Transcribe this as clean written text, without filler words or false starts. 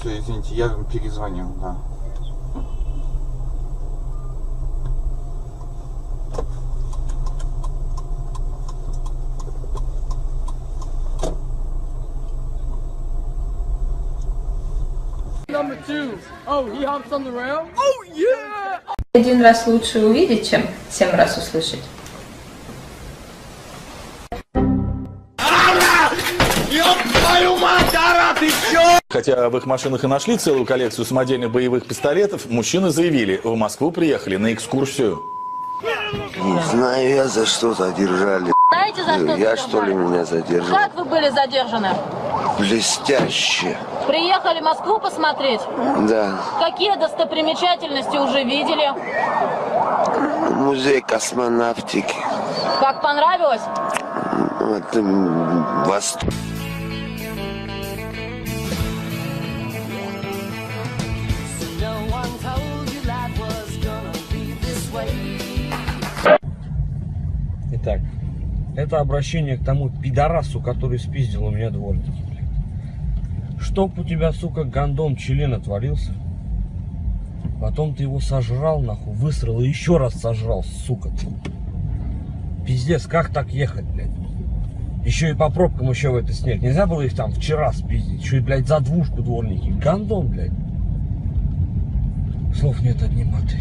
Все, извините, я перезвоню, да. Один раз лучше увидеть, чем 7 раз услышать. Хотя в их машинах и нашли целую коллекцию самодельных боевых пистолетов, мужчины заявили, в Москву приехали на экскурсию. Не знаю я, за что задержали. Знаете, за что Я что ли меня задержал? Как вы были задержаны? Блестяще. Приехали в Москву посмотреть? Да. Какие достопримечательности уже видели? Музей космонавтики. Как понравилось? Это Восток. Итак, это обращение к тому пидорасу, который спиздил у меня дворники, блядь. Чтоб у тебя, сука, гондон член отвалился, потом ты его сожрал, нахуй, высрал и еще раз сожрал, сука. Пиздец, как так ехать, блядь? Еще и по пробкам еще в этот снег. Нельзя было их там вчера спиздить. Еще и, блядь, за двушку дворники. Гондон, блядь. Слов нет, одни маты.